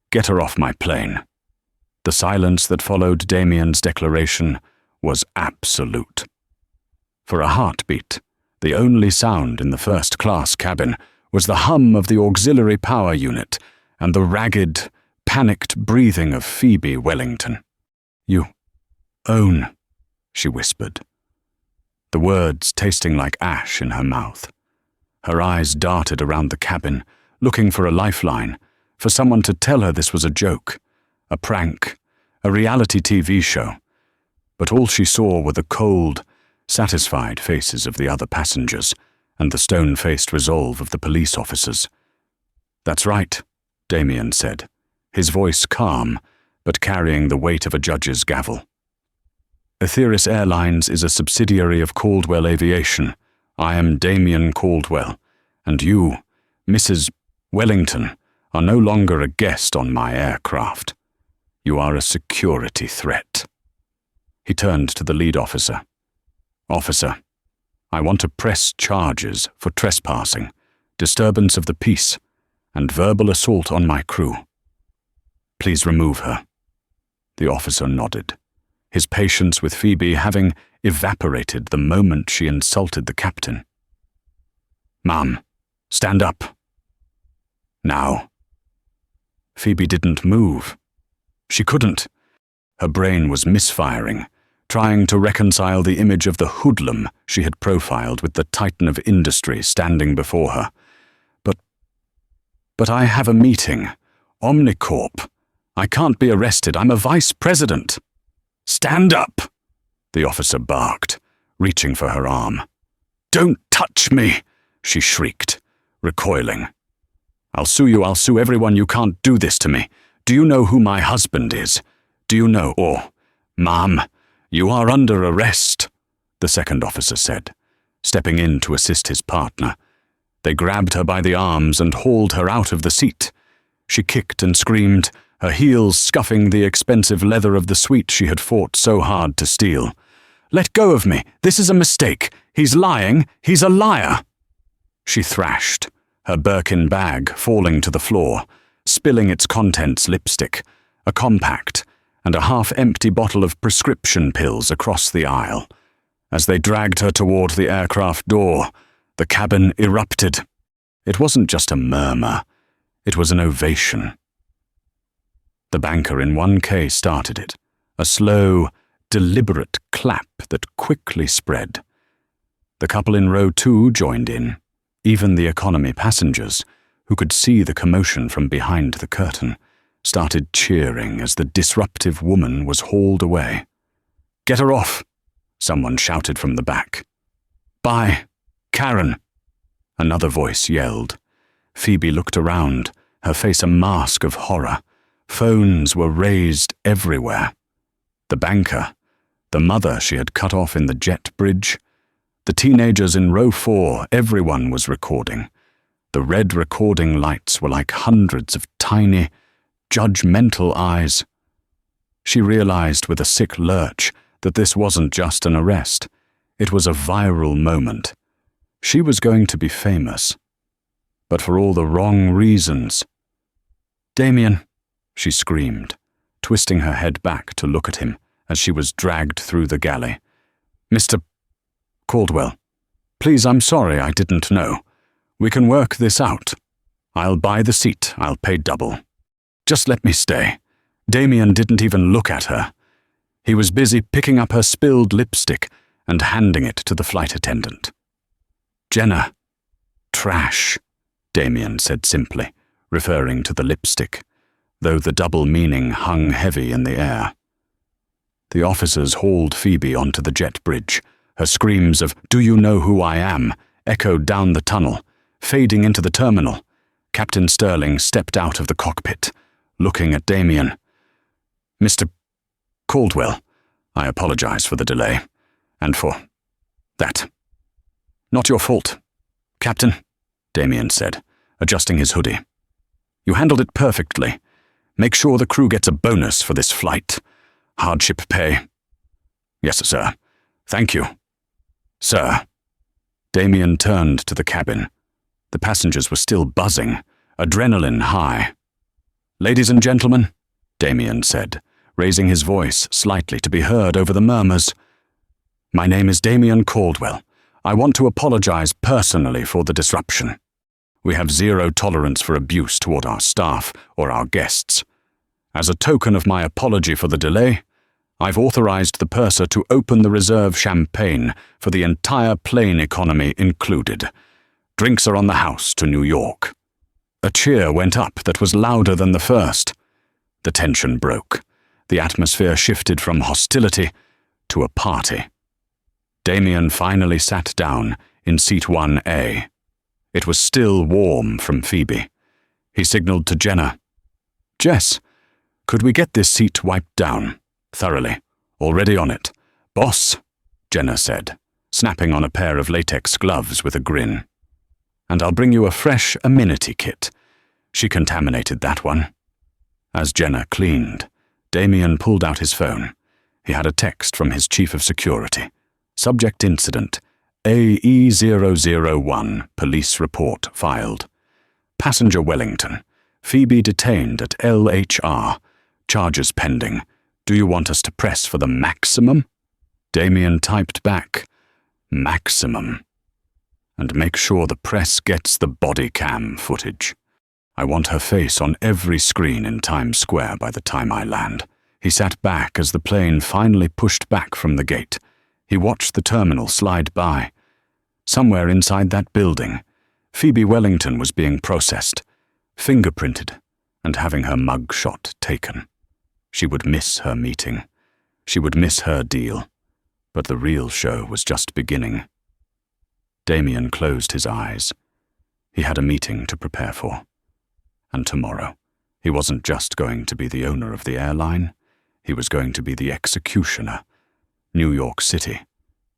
S1: Get her off my plane. The silence that followed Damien's declaration was absolute. For a heartbeat, the only sound in the first-class cabin was the hum of the auxiliary power unit and the ragged, panicked breathing of Phoebe Wellington. You own, she whispered, the words tasting like ash in her mouth. Her eyes darted around the cabin, looking for a lifeline, for someone to tell her this was a joke, a prank, a reality TV show. But all she saw were the cold, satisfied faces of the other passengers and the stone-faced resolve of the police officers. That's right, Damien said, his voice calm, but carrying the weight of a judge's gavel. Airlines is a subsidiary of Caldwell Aviation. I am Damien Caldwell, and you, Mrs. Wellington, are no longer a guest on my aircraft. You are a security threat. He turned to the lead officer. Officer, I want to press charges for trespassing, disturbance of the peace, and verbal assault on my crew. Please remove her. The officer nodded, his patience with Phoebe having evaporated the moment she insulted the captain. Ma'am, stand up. Now. Phoebe didn't move. She couldn't. Her brain was misfiring, trying to reconcile the image of the hoodlum she had profiled with the titan of industry standing before her. But I have a meeting. Omnicorp. I can't be arrested. I'm a vice president. Stand up, the officer barked, reaching for her arm. Don't touch me, she shrieked, recoiling. I'll sue you. I'll sue everyone. You can't do this to me. Do you know who my husband is? Do you know? Or, Ma'am, you are under arrest, the second officer said, stepping in to assist his partner. They grabbed her by the arms and hauled her out of the seat. She kicked and screamed, her heels scuffing the expensive leather of the suite she had fought so hard to steal. Let go of me. This is a mistake. He's lying. He's a liar. She thrashed, her Birkin bag falling to the floor, spilling its contents lipstick, a compact, and a half-empty bottle of prescription pills across the aisle. As they dragged her toward the aircraft door, the cabin erupted. It wasn't just a murmur. It was an ovation. The banker in 1K started it, a slow, deliberate clap that quickly spread. The couple in row 2 joined in, even the economy passengers, who could see the commotion from behind the curtain, started cheering as the disruptive woman was hauled away. Get her off, someone shouted from the back. Bye, Karen, another voice yelled. Phoebe looked around, her face a mask of horror. Phones were raised everywhere. The banker, the mother she had cut off in the jet bridge, the teenagers in row 4, everyone was recording. The red recording lights were like hundreds of tiny, judgmental eyes. She realized with a sick lurch that this wasn't just an arrest. It was a viral moment. She was going to be famous, but for all the wrong reasons. Damien, she screamed, twisting her head back to look at him as she was dragged through the galley. Mr. Caldwell, please, I'm sorry, I didn't know. We can work this out. I'll buy the seat. I'll pay double. Just let me stay. Damien didn't even look at her. He was busy picking up her spilled lipstick and handing it to the flight attendant. Jenna. Trash, Damien said simply, referring to the lipstick, though the double meaning hung heavy in the air. The officers hauled Phoebe onto the jet bridge. Her screams of, "Do you know who I am?" echoed down the tunnel, fading into the terminal. Captain Sterling stepped out of the cockpit, looking at Damien. Mr. Caldwell, I apologize for the delay, and for that. Not your fault, Captain, Damien said, adjusting his hoodie. You handled it perfectly. Make sure the crew gets a bonus for this flight. Hardship pay. Yes, sir. Thank you. Sir. Damien turned to the cabin. The passengers were still buzzing, adrenaline high. Ladies and gentlemen, Damien said, raising his voice slightly to be heard over the murmurs. My name is Damien Caldwell. I want to apologize personally for the disruption. We have zero tolerance for abuse toward our staff or our guests. As a token of my apology for the delay, I've authorized the purser to open the reserve champagne for the entire plane economy included. Drinks are on the house to New York. A cheer went up that was louder than the first. The tension broke. The atmosphere shifted from hostility to a party. Damien finally sat down in seat 1A. It was still warm from Phoebe. He signaled to Jenna. Jess, could we get this seat wiped down? Thoroughly. Already on it. Boss, Jenna said, snapping on a pair of latex gloves with a grin. And I'll bring you a fresh amenity kit. She contaminated that one. As Jenna cleaned, Damien pulled out his phone. He had a text from his chief of security. Subject incident. AE001, police report filed. Passenger Wellington. Phoebe detained at LHR. Charges pending. Do you want us to press for the maximum? Damien typed back, maximum. And make sure the press gets the body cam footage. I want her face on every screen in Times Square by the time I land. He sat back as the plane finally pushed back from the gate. He watched the terminal slide by. Somewhere inside that building, Phoebe Wellington was being processed, fingerprinted, and having her mug shot taken. She would miss her meeting. She would miss her deal. But the real show was just beginning. Damien closed his eyes. He had a meeting to prepare for. And tomorrow, he wasn't just going to be the owner of the airline. He was going to be the executioner. New York City,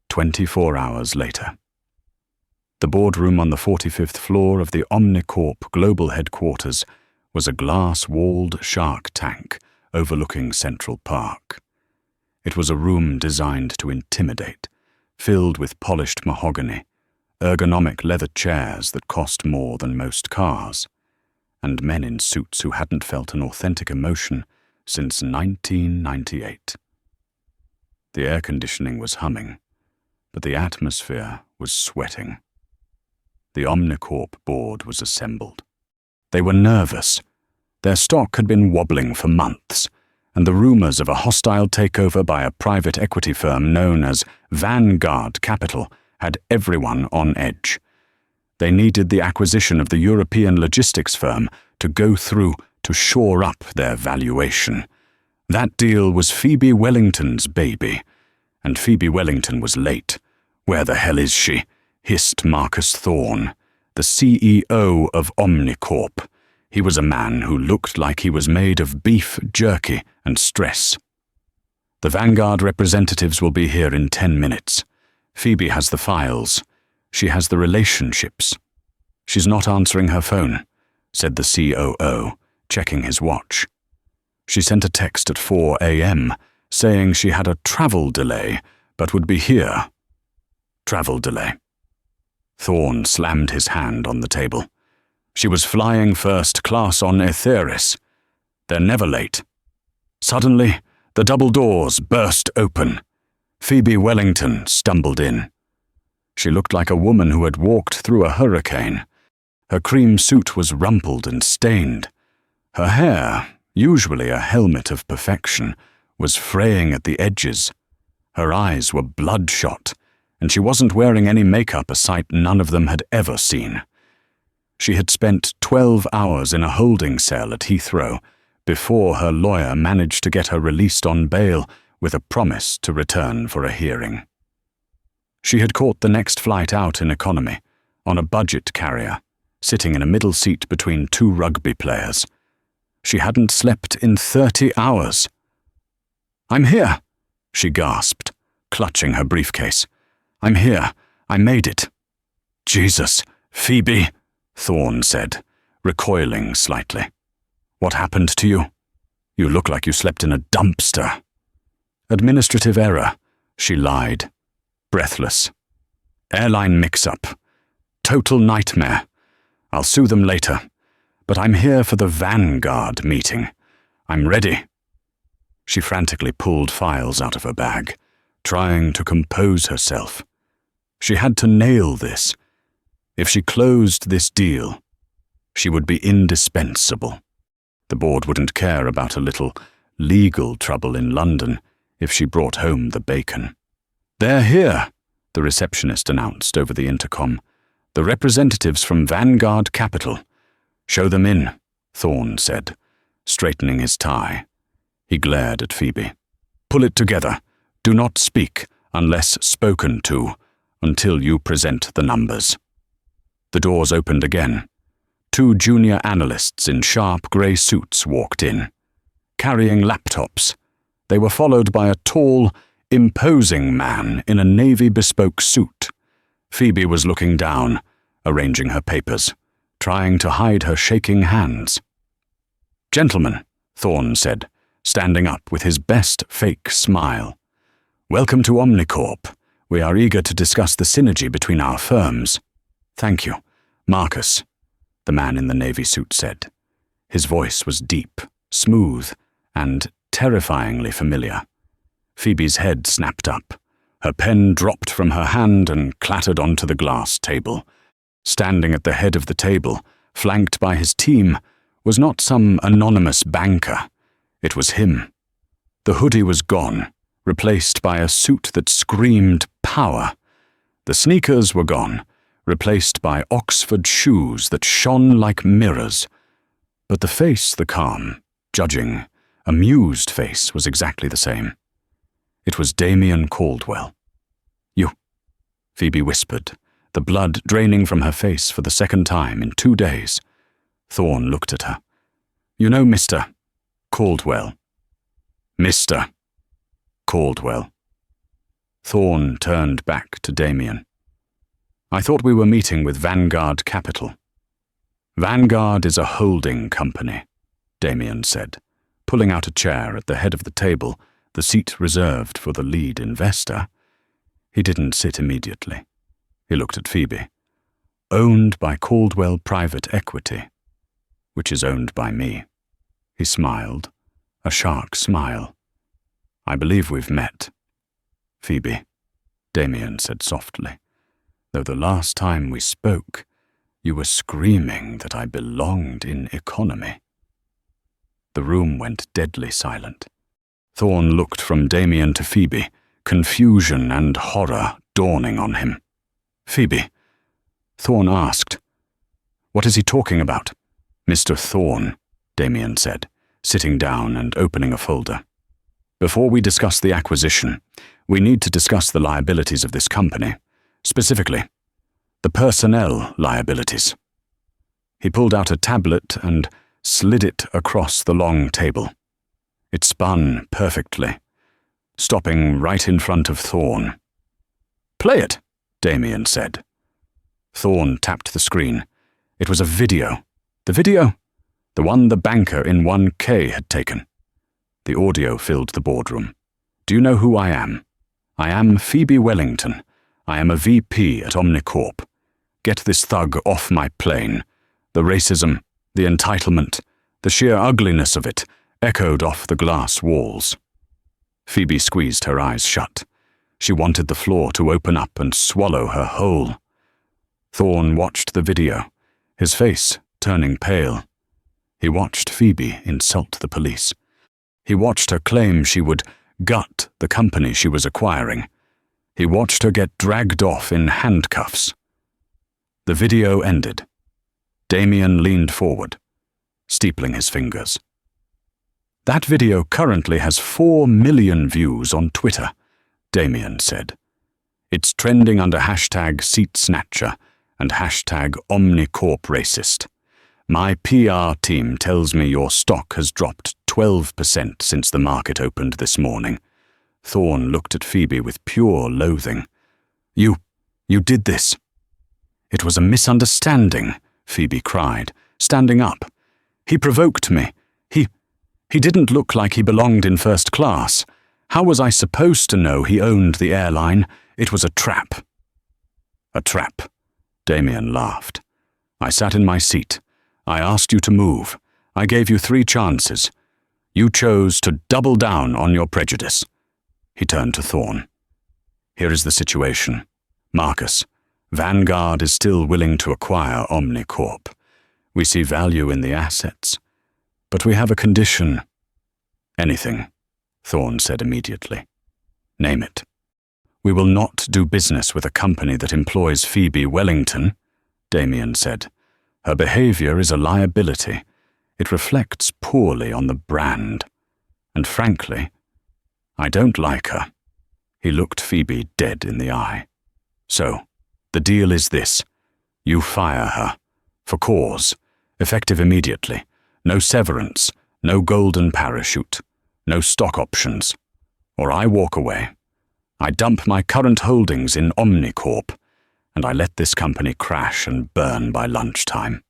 S1: 24 hours later. The boardroom on the 45th floor of the Omnicorp global headquarters was a glass-walled shark tank overlooking Central Park. It was a room designed to intimidate, filled with polished mahogany, ergonomic leather chairs that cost more than most cars, and men in suits who hadn't felt an authentic emotion since 1998. The air conditioning was humming, but the atmosphere was sweating. The Omnicorp board was assembled. They were nervous. Their stock had been wobbling for months, and the rumors of a hostile takeover by a private equity firm known as Vanguard Capital had everyone on edge. They needed the acquisition of the European logistics firm to go through to shore up their valuation. That deal was Phoebe Wellington's baby, and Phoebe Wellington was late. Where the hell is she? Hissed Marcus Thorne, the CEO of Omnicorp. He was a man who looked like he was made of beef jerky and stress. The Vanguard representatives will be here in 10 minutes. Phoebe has the files. She has the relationships. She's not answering her phone, said the COO, checking his watch. She sent a text at 4 a.m. saying she had a travel delay, but would be here. Travel delay. Thorne slammed his hand on the table. She was flying first class on Etheris. They're never late. Suddenly, the double doors burst open. Phoebe Wellington stumbled in. She looked like a woman who had walked through a hurricane. Her cream suit was rumpled and stained. Her hair, usually a helmet of perfection, was fraying at the edges. Her eyes were bloodshot, and she wasn't wearing any makeup, a sight none of them had ever seen. She had spent 12 hours in a holding cell at Heathrow before her lawyer managed to get her released on bail with a promise to return for a hearing. She had caught the next flight out in economy, on a budget carrier, sitting in a middle seat between two rugby players. She hadn't slept in 30 hours. "I'm here," she gasped, clutching her briefcase. "I'm here. I made it." "Jesus, Phoebe," Thorne said, recoiling slightly. "What happened to you? You look like you slept in a dumpster." "Administrative error," she lied, breathless. "Airline mix-up. Total nightmare. I'll sue them later. But I'm here for the Vanguard meeting. I'm ready." She frantically pulled files out of her bag, trying to compose herself. She had to nail this. If she closed this deal, she would be indispensable. The board wouldn't care about a little legal trouble in London if she brought home the bacon. "They're here," the receptionist announced over the intercom. "The representatives from Vanguard Capital." "Show them in," Thorne said, straightening his tie. He glared at Phoebe. "Pull it together. Do not speak, unless spoken to, until you present the numbers." The doors opened again. 2 junior analysts in sharp grey suits walked in, carrying laptops. They were followed by a tall, imposing man in a navy bespoke suit. Phoebe was looking down, arranging her papers, trying to hide her shaking hands. "Gentlemen," Thorne said, standing up with his best fake smile. "Welcome to Omnicorp. We are eager to discuss the synergy between our firms." "Thank you, Marcus," the man in the navy suit said. His voice was deep, smooth, and terrifyingly familiar. Phoebe's head snapped up. Her pen dropped from her hand and clattered onto the glass table. Standing at the head of the table, flanked by his team, was not some anonymous banker. It was him. The hoodie was gone, replaced by a suit that screamed power. The sneakers were gone, replaced by Oxford shoes that shone like mirrors. But the face, the calm, judging, amused face, was exactly the same. It was Damien Caldwell. "You," Phoebe whispered, the blood draining from her face for the second time in 2 days. Thorne looked at her. "You know Mr. Caldwell." "Mr. Caldwell." Thorne turned back to Damien. "I thought we were meeting with Vanguard Capital." "Vanguard is a holding company," Damien said, pulling out a chair at the head of the table, the seat reserved for the lead investor. He didn't sit immediately. He looked at Phoebe. "Owned by Caldwell Private Equity, which is owned by me." He smiled, a shark smile. "I believe we've met." "Phoebe," Damien said softly, "though the last time we spoke, you were screaming that I belonged in economy." The room went deadly silent. Thorne looked from Damien to Phoebe, confusion and horror dawning on him. "Phoebe," Thorne asked. "What is he talking about?" "Mr. Thorne," Damien said, sitting down and opening a folder. "Before we discuss the acquisition, we need to discuss the liabilities of this company, specifically, the personnel liabilities." He pulled out a tablet and slid it across the long table. It spun perfectly, stopping right in front of Thorne. "Play it," Damien said. Thorne tapped the screen. It was a video. The video? The one the banker in 1K had taken. The audio filled the boardroom. "Do you know who I am? I am Phoebe Wellington. I am a VP at Omnicorp. Get this thug off my plane. The racism, the entitlement, the sheer ugliness of it echoed off the glass walls." Phoebe squeezed her eyes shut. She wanted the floor to open up and swallow her whole. Thorne watched the video, his face turning pale. He watched Phoebe insult the police. He watched her claim she would gut the company she was acquiring. He watched her get dragged off in handcuffs. The video ended. Damien leaned forward, steepling his fingers. "That video currently has 4 million views on Twitter," Damien said. "It's trending under hashtag #SeatSnatcher and hashtag #OmniCorpRacist. My PR team tells me your stock has dropped 12% since the market opened this morning. Thorne looked at Phoebe with pure loathing. You did this." "It was a misunderstanding," Phoebe cried, standing up. "He provoked me. He didn't look like he belonged in first class. How was I supposed to know he owned the airline? It was a trap." "A trap," Damien laughed. "I sat in my seat. I asked you to move. I gave you 3 chances. You chose to double down on your prejudice." He turned to Thorne. "Here is the situation. Marcus, Vanguard is still willing to acquire Omnicorp. We see value in the assets. But we have a condition." "Anything," Thorne said immediately. "Name it." "We will not do business with a company that employs Phoebe Wellington," Damien said. "Her behavior is a liability. It reflects poorly on the brand. And frankly, I don't like her." He looked Phoebe dead in the eye. "So, the deal is this. You fire her. For cause. Effective immediately. No severance. No golden parachute. No stock options. Or I walk away. I dump my current holdings in Omnicorp, and I let this company crash and burn by lunchtime."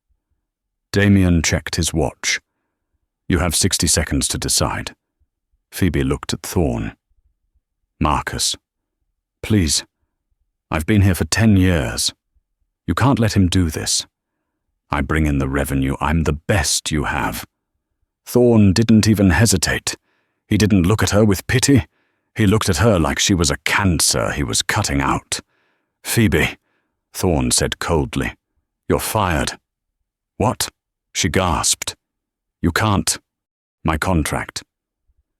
S1: Damien checked his watch. "You have 60 seconds to decide." Phoebe looked at Thorne. "Marcus, please. I've been here for 10 years. You can't let him do this. I bring in the revenue. I'm the best you have." Thorne didn't even hesitate. He didn't look at her with pity. He looked at her like she was a cancer he was cutting out. "Phoebe," Thorne said coldly, "you're fired." "What?" she gasped. "You can't. My contract.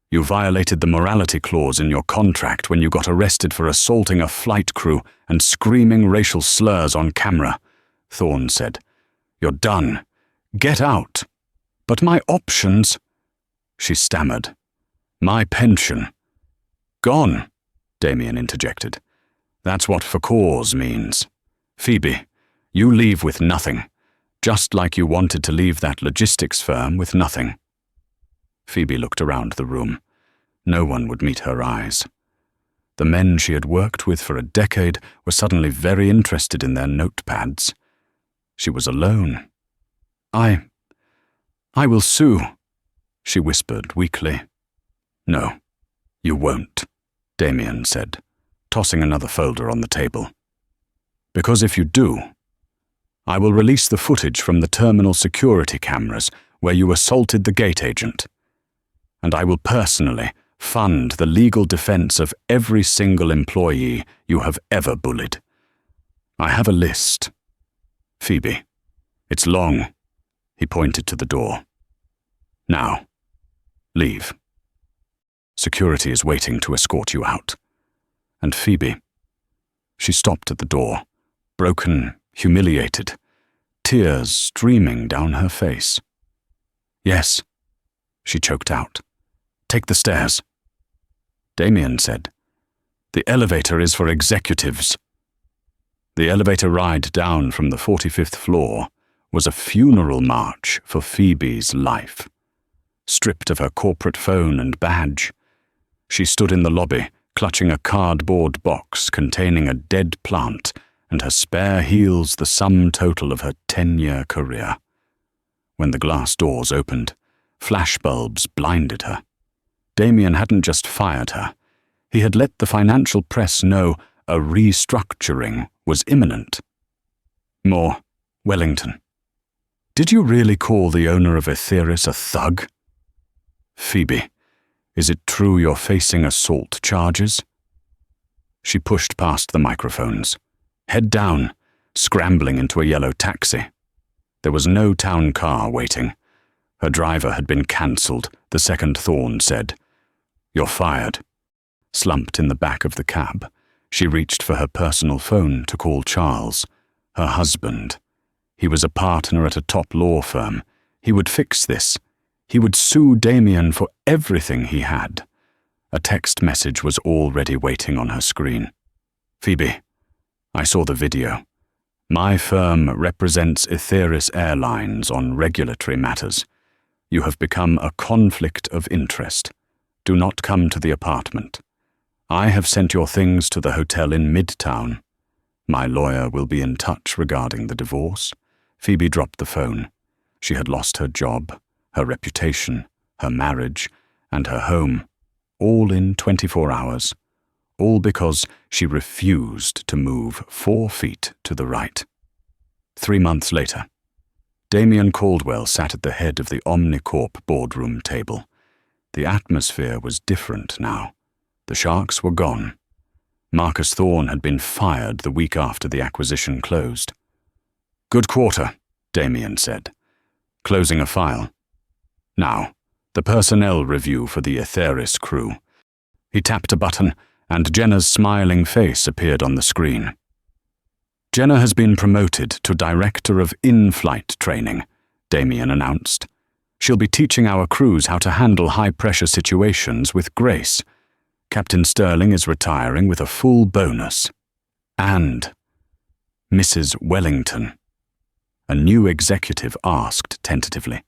S1: You violated the morality clause in your contract when you got arrested for assaulting a flight crew and screaming racial slurs on camera," Thorne said. "You're done. Get out." "But my options," she stammered. "My pension." "Gone," Damien interjected. "That's what for cause means. Phoebe, you leave with nothing, just like you wanted to leave that logistics firm with nothing." Phoebe looked around the room. No one would meet her eyes. The men she had worked with for a decade were suddenly very interested in their notepads. She was alone. I will sue," she whispered weakly. "No, you won't," Damien said, tossing another folder on the table. "Because if you do, I will release the footage from the terminal security cameras where you assaulted the gate agent. And I will personally fund the legal defense of every single employee you have ever bullied. I have a list. Phoebe, it's long." He pointed to the door. "Now, leave. Security is waiting to escort you out. And Phoebe," she stopped at the door, broken, humiliated, tears streaming down her face. "Yes," she choked out. "Take the stairs." Damien said, "The elevator is for executives." The elevator ride down from the 45th floor was a funeral march for Phoebe's life. Stripped of her corporate phone and badge, she stood in the lobby, clutching a cardboard box containing a dead plant and her spare heels the sum total of her 10-year career. When the glass doors opened, flashbulbs blinded her. Damien hadn't just fired her. He had let the financial press know a restructuring was imminent. "More, Wellington. Did you really call the owner of Etheris a thug? Phoebe, is it true you're facing assault charges?" She pushed past the microphones, head down, scrambling into a yellow taxi. There was no town car waiting. Her driver had been cancelled, the second Thorne said. "You're fired." Slumped in the back of the cab, she reached for her personal phone to call Charles, her husband. He was a partner at a top law firm. He would fix this. He would sue Damien for everything he had. A text message was already waiting on her screen. "Phoebe, I saw the video. My firm represents Etheris Airlines on regulatory matters. You have become a conflict of interest. Do not come to the apartment. I have sent your things to the hotel in Midtown. My lawyer will be in touch regarding the divorce." Phoebe dropped the phone. She had lost her job, her reputation, her marriage, and her home, all in 24 hours, all because she refused to move 4 feet to the right. 3 months later, Damien Caldwell sat at the head of the Omnicorp boardroom table. The atmosphere was different now. The sharks were gone. Marcus Thorne had been fired the week after the acquisition closed. "Good quarter," Damien said, closing a file. "Now, the personnel review for the Aetheris crew." He tapped a button, and Jenna's smiling face appeared on the screen. "Jenna has been promoted to Director of In-Flight Training," Damien announced. "She'll be teaching our crews how to handle high-pressure situations with grace. Captain Sterling is retiring with a full bonus. And Mrs. Wellington." A new executive asked tentatively.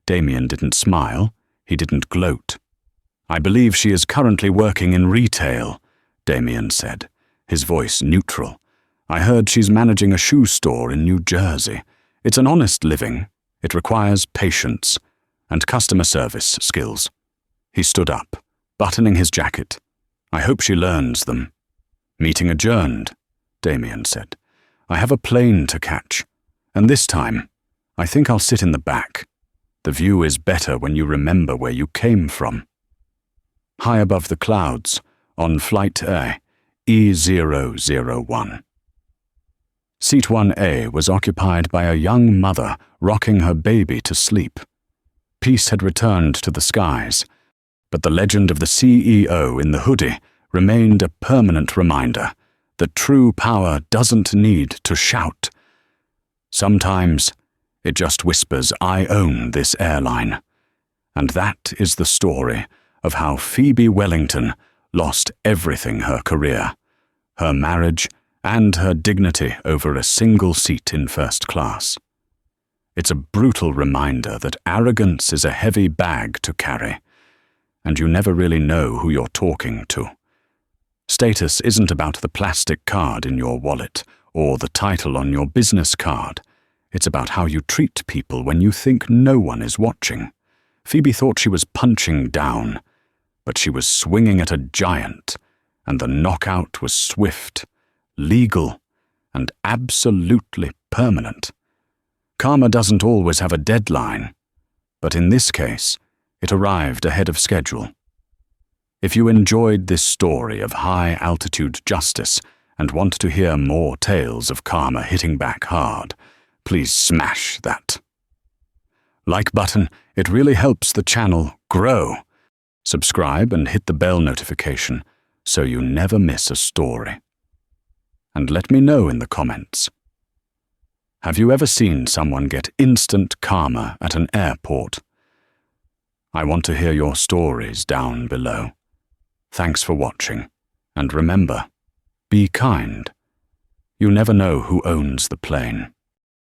S1: Damien didn't smile. He didn't gloat. "I believe she is currently working in retail," Damien said, his voice neutral. "I heard she's managing a shoe store in New Jersey. It's an honest living. It requires patience and customer service skills." He stood up, buttoning his jacket. "I hope she learns them." "Meeting adjourned," Damien said. "I have a plane to catch, and this time, I think I'll sit in the back. The view is better when you remember where you came from." High above the clouds, on Flight A, E001. Seat 1A was occupied by a young mother rocking her baby to sleep. Peace had returned to the skies, but the legend of the CEO in the hoodie remained a permanent reminder that true power doesn't need to shout. Sometimes it just whispers, "I own this airline." And that is the story of how Phoebe Wellington lost everything: her career, her marriage, and her dignity over a single seat in first class. It's a brutal reminder that arrogance is a heavy bag to carry, and you never really know who you're talking to. Status isn't about the plastic card in your wallet or the title on your business card. It's about how you treat people when you think no one is watching. Phoebe thought she was punching down, but she was swinging at a giant, and the knockout was swift, legal, and absolutely permanent. Karma doesn't always have a deadline, but in this case, it arrived ahead of schedule. If you enjoyed this story of high-altitude justice and want to hear more tales of karma hitting back hard, please smash that like button. It really helps the channel grow. Subscribe and hit the bell notification so you never miss a story. And let me know in the comments. Have you ever seen someone get instant karma at an airport? I want to hear your stories down below. Thanks for watching, and remember, be kind. You never know who owns the plane.